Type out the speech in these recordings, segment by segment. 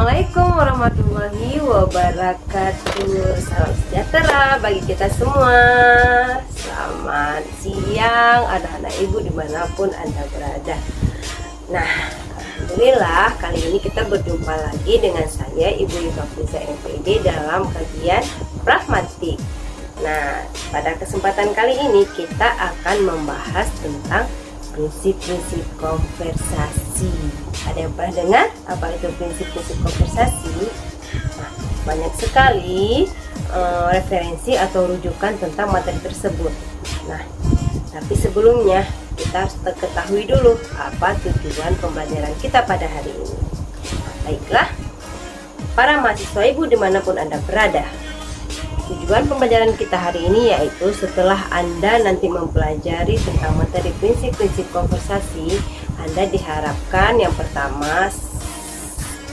Assalamualaikum warahmatullahi wabarakatuh. Salam sejahtera bagi kita semua. Selamat siang anak-anak ibu dimanapun Anda berada. Nah, alhamdulillah kali ini kita berjumpa lagi dengan saya Ibu Yufafriza MPD dalam kajian pragmatik. Nah, pada kesempatan kali ini kita akan membahas tentang prinsip-prinsip konversasi. Ada yang pernah dengar apa itu prinsip-prinsip konversasi? Nah, banyak sekali referensi atau rujukan tentang materi tersebut. Nah, tapi sebelumnya kita harus ketahui dulu apa tujuan pembelajaran kita pada hari ini. Nah, baiklah, para mahasiswa ibu dimanapun Anda berada, tujuan pembelajaran kita hari ini yaitu setelah Anda nanti mempelajari tentang materi prinsip-prinsip konversasi, Anda diharapkan yang pertama,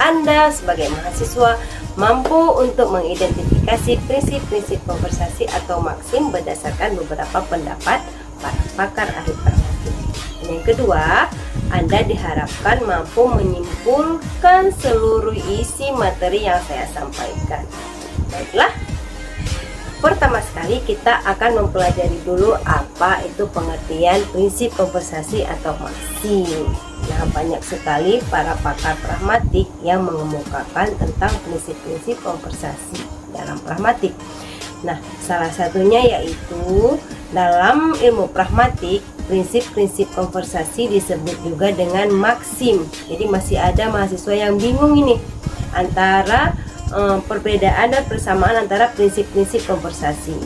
Anda sebagai mahasiswa mampu untuk mengidentifikasi prinsip-prinsip konversasi atau maksim berdasarkan beberapa pendapat para pakar ahli pragmatik. Dan yang kedua, Anda diharapkan mampu menyimpulkan seluruh isi materi yang saya sampaikan. Baiklah, pertama sekali kita akan mempelajari dulu apa itu pengertian prinsip konversasi atau maksim. Nah, banyak sekali para pakar pragmatik yang mengemukakan tentang prinsip-prinsip konversasi dalam pragmatik. Nah, salah satunya yaitu dalam ilmu pragmatik, prinsip-prinsip konversasi disebut juga dengan maksim. Jadi masih ada mahasiswa yang bingung ini antara perbedaan dan persamaan antara prinsip-prinsip konversasi.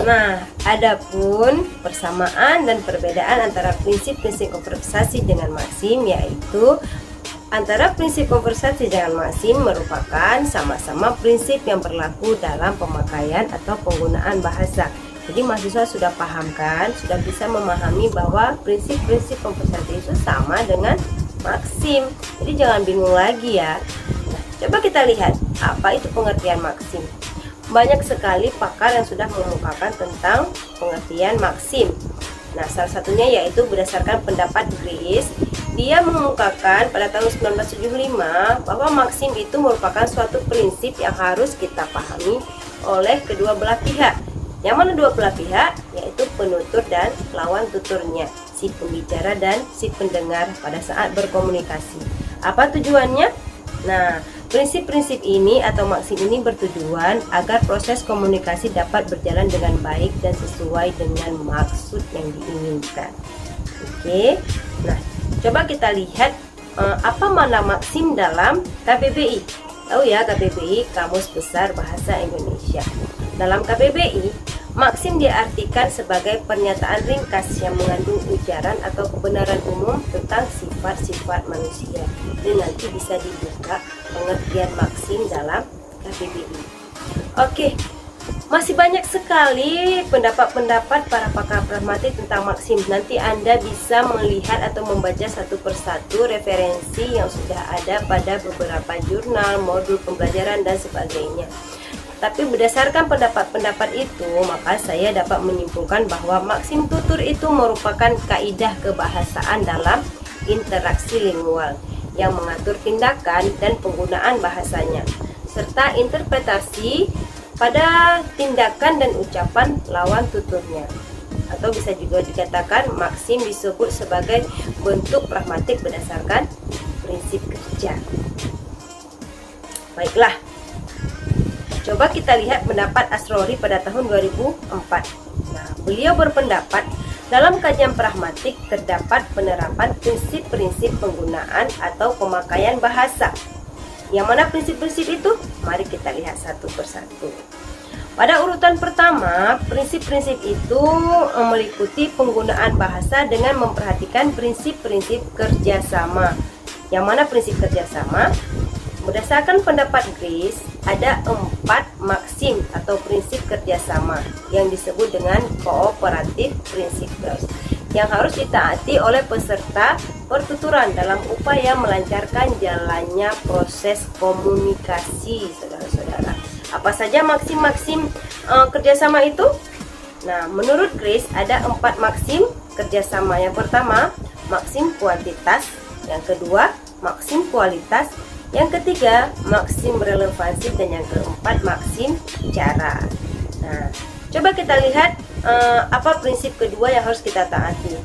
Nah, adapun persamaan dan perbedaan antara prinsip-prinsip konversasi dengan maksim yaitu antara prinsip konversasi dengan maksim merupakan sama-sama prinsip yang berlaku dalam pemakaian atau penggunaan bahasa. Jadi mahasiswa sudah paham kan, sudah bisa memahami bahwa prinsip-prinsip konversasi itu sama dengan maksim. Jadi jangan bingung lagi ya. Coba kita lihat apa itu pengertian maksim. Banyak sekali pakar yang sudah mengemukakan tentang pengertian maksim. Nah, salah satunya yaitu berdasarkan pendapat Grace. Dia mengemukakan pada tahun 1975 bahwa maksim itu merupakan suatu prinsip yang harus kita pahami oleh kedua belah pihak. Yang mana dua belah pihak? Yaitu penutur dan lawan tuturnya, si pembicara dan si pendengar pada saat berkomunikasi. Apa tujuannya? Nah, prinsip-prinsip ini atau maksim ini bertujuan agar proses komunikasi dapat berjalan dengan baik dan sesuai dengan maksud yang diinginkan. Oke, nah coba kita lihat apa makna maksim dalam KBBI. Tahu ya, KBBI Kamus Besar Bahasa Indonesia. Dalam KBBI, maksim diartikan sebagai pernyataan ringkas yang mengandung ujaran atau kebenaran umum tentang sifat-sifat manusia. Dan nanti bisa dibuka pengertian maksim dalam KBBI. Oke, masih banyak sekali pendapat-pendapat para pakar pragmatik tentang maksim. Nanti Anda bisa melihat atau membaca satu persatu referensi yang sudah ada pada beberapa jurnal, modul pembelajaran dan sebagainya. Tapi berdasarkan pendapat-pendapat itu, maka saya dapat menyimpulkan bahwa maksim tutur itu merupakan kaidah kebahasaan dalam interaksi lingual yang mengatur tindakan dan penggunaan bahasanya, serta interpretasi pada tindakan dan ucapan lawan tuturnya. Atau bisa juga dikatakan maksim disebut sebagai bentuk pragmatik berdasarkan prinsip kerja. Baiklah, coba kita lihat pendapat Asrori pada tahun 2004. Nah, beliau berpendapat dalam kajian pragmatik terdapat penerapan prinsip-prinsip penggunaan atau pemakaian bahasa. Yang mana prinsip-prinsip itu? Mari kita lihat satu persatu. Pada urutan pertama, prinsip-prinsip itu meliputi penggunaan bahasa dengan memperhatikan prinsip-prinsip kerjasama. Yang mana prinsip kerjasama? Berdasarkan pendapat Grace, ada 4 maksim atau prinsip kerjasama yang disebut dengan cooperative principles yang harus ditaati oleh peserta pertuturan dalam upaya melancarkan jalannya proses komunikasi, saudara-saudara. Apa saja maksim-maksim kerjasama itu? Nah, menurut Grace ada 4 maksim kerjasama. Yang pertama, maksim kuantitas. Yang kedua, maksim kualitas, yang ketiga maksim relevansi, dan yang keempat maksim cara. Nah, coba kita lihat apa prinsip kedua yang harus kita taati,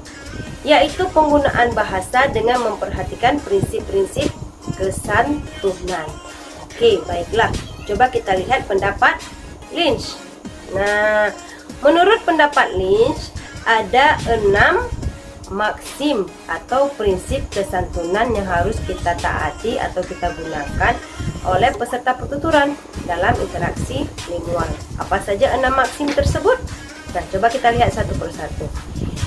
yaitu penggunaan bahasa dengan memperhatikan prinsip-prinsip kesantunan. Oke, baiklah. Coba kita lihat pendapat Lynch. Nah, menurut pendapat Lynch ada 6 maksim atau prinsip kesantunan yang harus kita taati atau kita gunakan oleh peserta pertuturan dalam interaksi lingual. Apa saja 6 maksim tersebut? Nah, coba kita lihat satu persatu.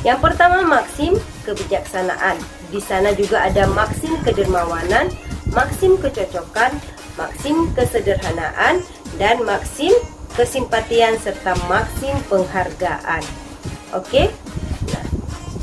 Yang pertama, maksim kebijaksanaan. Di sana juga ada maksim kedermawanan, maksim kecocokan, maksim kesederhanaan, dan maksim kesimpatian serta maksim penghargaan. Oke? Nah,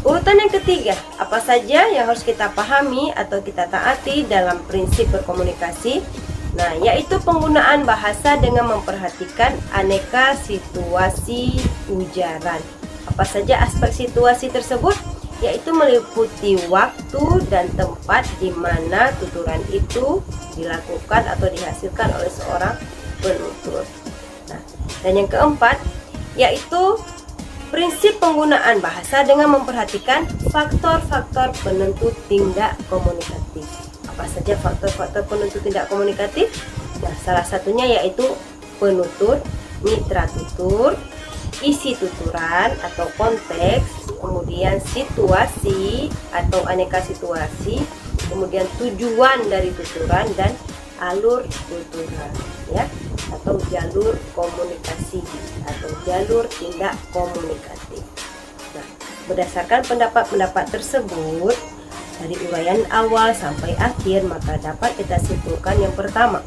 urutan yang ketiga, apa saja yang harus kita pahami atau kita taati dalam prinsip berkomunikasi? Nah, yaitu penggunaan bahasa dengan memperhatikan aneka situasi ujaran. Apa saja aspek situasi tersebut? Yaitu meliputi waktu dan tempat di mana tuturan itu dilakukan atau dihasilkan oleh seorang penutur. Nah, dan yang keempat, yaitu prinsip penggunaan bahasa dengan memperhatikan faktor-faktor penentu tindak komunikatif. Apa saja faktor-faktor penentu tindak komunikatif? Nah, salah satunya yaitu penutur, mitra tutur, isi tuturan atau konteks, kemudian situasi atau aneka situasi, kemudian tujuan dari tuturan, dan alur tuturan, ya, atau jalur komunikasi atau jalur tindak komunikatif. Nah, berdasarkan pendapat-pendapat tersebut dari uraian awal sampai akhir, maka dapat kita simpulkan yang pertama,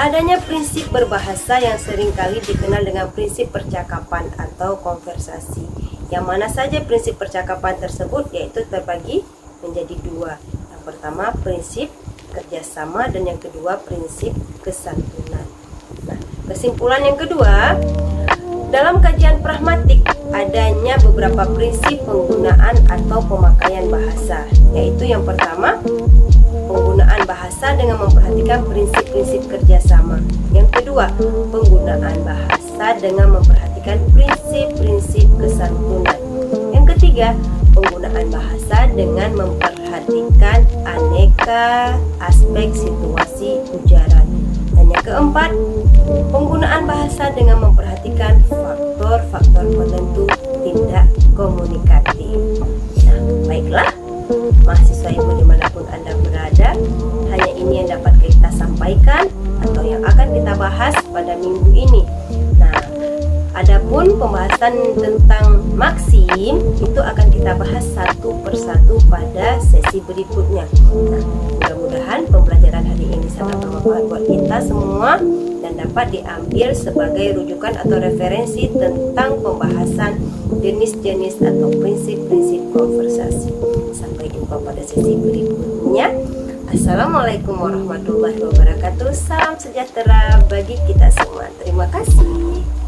adanya prinsip berbahasa yang seringkali dikenal dengan prinsip percakapan atau konversasi. Yang mana saja prinsip percakapan tersebut, yaitu terbagi menjadi dua. Yang pertama prinsip kerjasama, dan yang kedua prinsip kesantunan. Nah, kesimpulan yang kedua, dalam kajian pragmatik adanya beberapa prinsip penggunaan atau pemakaian bahasa, yaitu yang pertama penggunaan bahasa dengan memperhatikan prinsip-prinsip kerjasama. Yang kedua, penggunaan bahasa dengan memperhatikan prinsip-prinsip kesantunan. Yang ketiga, penggunaan bahasa dengan memperhatikan aneka aspek situasi ujaran. Dan yang keempat, penggunaan bahasa dengan memperhatikan faktor-faktor penentu tindak komunikatif. Nah, baiklah, mahasiswa ibu dimanapun Anda berada, hanya ini yang dapat kita sampaikan atau yang akan kita bahas pada minggu ini. Nah, adapun pembahasan tentang maksim itu akan kita bahas satu persatu pada sesi berikutnya. Nah, mudah-mudahan pembelajaran hari ini sangat bermanfaat buat kita semua dan dapat diambil sebagai rujukan atau referensi tentang pembahasan jenis-jenis atau prinsip-prinsip konversasi. Sampai jumpa pada sesi berikutnya. Assalamualaikum warahmatullahi wabarakatuh. Salam sejahtera bagi kita semua. Terima kasih.